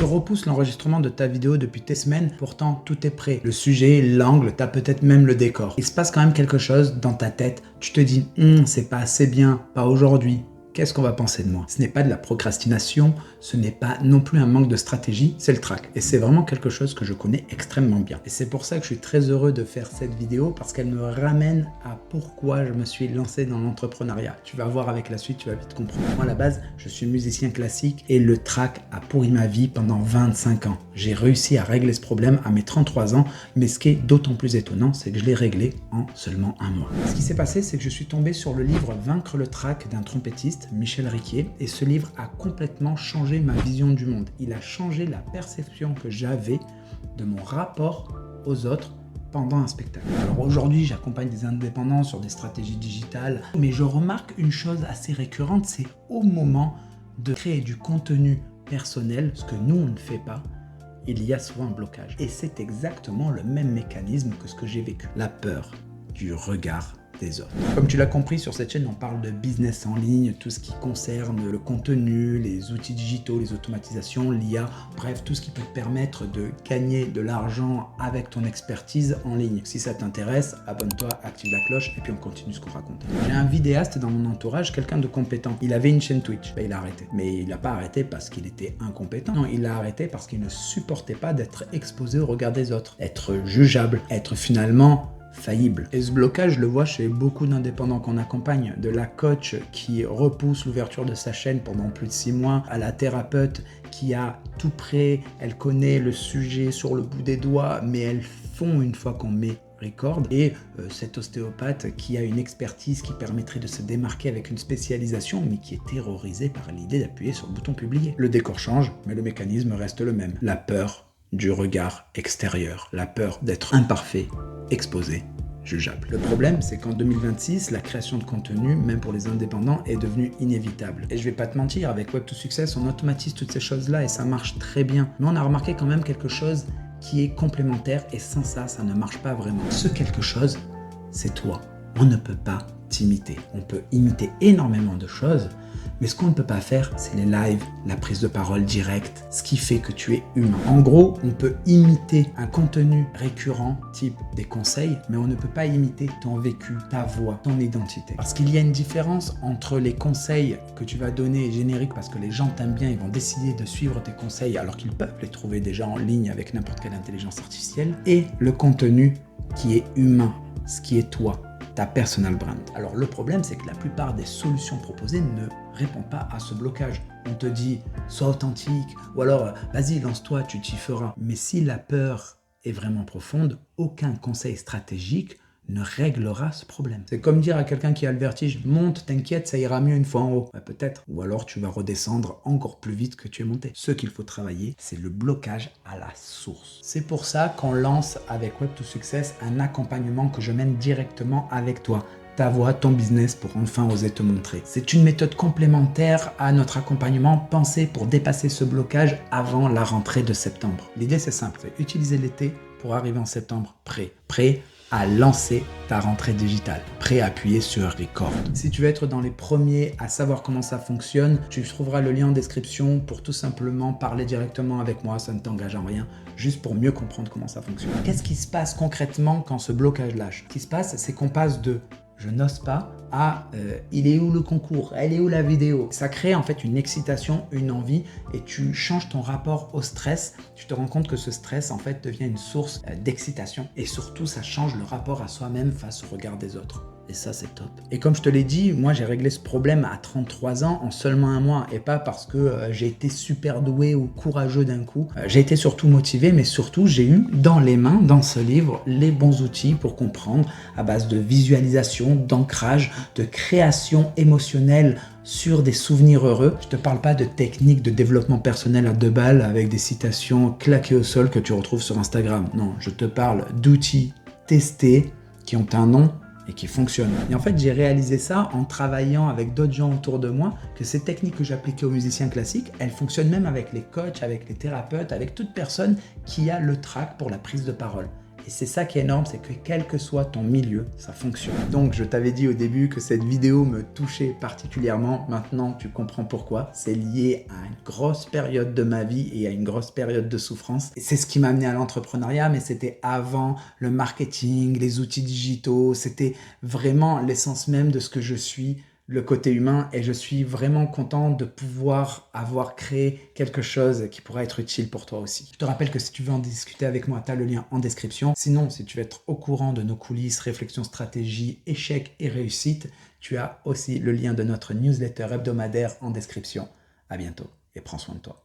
Tu repousses l'enregistrement de ta vidéo depuis tes semaines, pourtant tout est prêt. Le sujet, l'angle, t'as peut-être même le décor. Il se passe quand même quelque chose dans ta tête. Tu te dis, c'est pas assez bien, pas aujourd'hui. Qu'est-ce qu'on va penser de moi? Ce n'est pas de la procrastination, ce n'est pas non plus un manque de stratégie, c'est le trac. Et c'est vraiment quelque chose que je connais extrêmement bien. Et c'est pour ça que je suis très heureux de faire cette vidéo, parce qu'elle me ramène à pourquoi je me suis lancé dans l'entrepreneuriat. Tu vas voir avec la suite, tu vas vite comprendre. Moi, à la base, je suis musicien classique et le trac a pourri ma vie pendant 25 ans. J'ai réussi à régler ce problème à mes 33 ans, mais ce qui est d'autant plus étonnant, c'est que je l'ai réglé en seulement un mois. Ce qui s'est passé, c'est que je suis tombé sur le livre « Vaincre le trac » d'un trompettiste, Michel Riquier, et ce livre a complètement changé ma vision du monde. Il a changé la perception que j'avais de mon rapport aux autres pendant un spectacle. Alors aujourd'hui, j'accompagne des indépendants sur des stratégies digitales, mais je remarque une chose assez récurrente, c'est au moment de créer du contenu personnel, ce que nous on ne fait pas, il y a souvent un blocage. Et c'est exactement le même mécanisme que ce que j'ai vécu. La peur du regard des autres. Comme tu l'as compris, sur cette chaîne, on parle de business en ligne, tout ce qui concerne le contenu, les outils digitaux, les automatisations, l'IA, bref, tout ce qui peut te permettre de gagner de l'argent avec ton expertise en ligne. Si ça t'intéresse, abonne-toi, active la cloche et puis on continue ce qu'on raconte. J'ai un vidéaste dans mon entourage, quelqu'un de compétent. Il avait une chaîne Twitch, il a arrêté. Mais il n'a pas arrêté parce qu'il était incompétent. Non, il l'a arrêté parce qu'il ne supportait pas d'être exposé au regard des autres, être jugeable, être finalement faillible. Et ce blocage, je le vois chez beaucoup d'indépendants qu'on accompagne, de la coach qui repousse l'ouverture de sa chaîne pendant plus de 6 mois, à la thérapeute qui a tout prêt, elle connaît le sujet sur le bout des doigts, mais elle fond une fois qu'on met record, et cet ostéopathe qui a une expertise qui permettrait de se démarquer avec une spécialisation, mais qui est terrorisé par l'idée d'appuyer sur le bouton publier. Le décor change, mais le mécanisme reste le même. La peur du regard extérieur, la peur d'être imparfait, exposé, jugeable. Le problème, c'est qu'en 2026, la création de contenu, même pour les indépendants, est devenue inévitable. Et je vais pas te mentir, avec Web to Success, on automatise toutes ces choses-là et ça marche très bien. Mais on a remarqué quand même quelque chose qui est complémentaire et sans ça, ça ne marche pas vraiment. Ce quelque chose, c'est toi. On ne peut pas t'imiter. On peut imiter énormément de choses, mais ce qu'on ne peut pas faire, c'est les lives, la prise de parole directe, ce qui fait que tu es humain. En gros, on peut imiter un contenu récurrent, type des conseils, mais on ne peut pas imiter ton vécu, ta voix, ton identité. Parce qu'il y a une différence entre les conseils que tu vas donner génériques parce que les gens t'aiment bien, ils vont décider de suivre tes conseils alors qu'ils peuvent les trouver déjà en ligne avec n'importe quelle intelligence artificielle, et le contenu qui est humain, ce qui est toi, ta personal brand. Alors le problème, c'est que la plupart des solutions proposées ne répondent pas à ce blocage. On te dit, sois authentique, ou alors, vas-y, lance-toi, tu t'y feras. Mais si la peur est vraiment profonde, aucun conseil stratégique ne réglera ce problème. C'est comme dire à quelqu'un qui a le vertige, monte, t'inquiète, ça ira mieux une fois en haut. Ouais, peut-être. Ou alors tu vas redescendre encore plus vite que tu es monté. Ce qu'il faut travailler, c'est le blocage à la source. C'est pour ça qu'on lance avec Web to Success un accompagnement que je mène directement avec toi. Ta voix, ton business pour enfin oser te montrer. C'est une méthode complémentaire à notre accompagnement pensé pour dépasser ce blocage avant la rentrée de septembre. L'idée c'est simple, c'est utiliser l'été pour arriver en septembre prêt à lancer ta rentrée digitale, prêt à appuyer sur record. Si tu veux être dans les premiers à savoir comment ça fonctionne, tu trouveras le lien en description pour tout simplement parler directement avec moi, ça ne t'engage en rien, juste pour mieux comprendre comment ça fonctionne. Qu'est-ce qui se passe concrètement quand ce blocage lâche? Ce qui se passe, c'est qu'on passe de je n'ose pas à il est où le concours, elle est où la vidéo. Ça crée en fait une excitation, une envie, et tu changes ton rapport au stress. Tu te rends compte que ce stress en fait devient une source d'excitation, et surtout ça change le rapport à soi-même face au regard des autres. Et ça, c'est top. Et comme je te l'ai dit, moi, j'ai réglé ce problème à 33 ans en seulement un mois. Et pas parce que j'ai été super doué ou courageux d'un coup. J'ai été surtout motivé, mais surtout, j'ai eu dans les mains, dans ce livre, les bons outils pour comprendre à base de visualisation, d'ancrage, de création émotionnelle sur des souvenirs heureux. Je te parle pas de techniques de développement personnel à 2 balles avec des citations claquées au sol que tu retrouves sur Instagram. Non, je te parle d'outils testés qui ont un nom et qui fonctionnent. Et en fait, j'ai réalisé ça en travaillant avec d'autres gens autour de moi, que ces techniques que j'appliquais aux musiciens classiques, elles fonctionnent même avec les coachs, avec les thérapeutes, avec toute personne qui a le trac pour la prise de parole. Et c'est ça qui est énorme, c'est que quel que soit ton milieu, ça fonctionne. Donc je t'avais dit au début que cette vidéo me touchait particulièrement. Maintenant, tu comprends pourquoi. C'est lié à une grosse période de ma vie et à une grosse période de souffrance. Et c'est ce qui m'a amené à l'entrepreneuriat, mais c'était avant le marketing, les outils digitaux. C'était vraiment l'essence même de ce que je suis, le côté humain, et je suis vraiment content de pouvoir avoir créé quelque chose qui pourra être utile pour toi aussi. Je te rappelle que si tu veux en discuter avec moi, tu as le lien en description. Sinon, si tu veux être au courant de nos coulisses, réflexions, stratégies, échecs et réussites, tu as aussi le lien de notre newsletter hebdomadaire en description. À bientôt et prends soin de toi.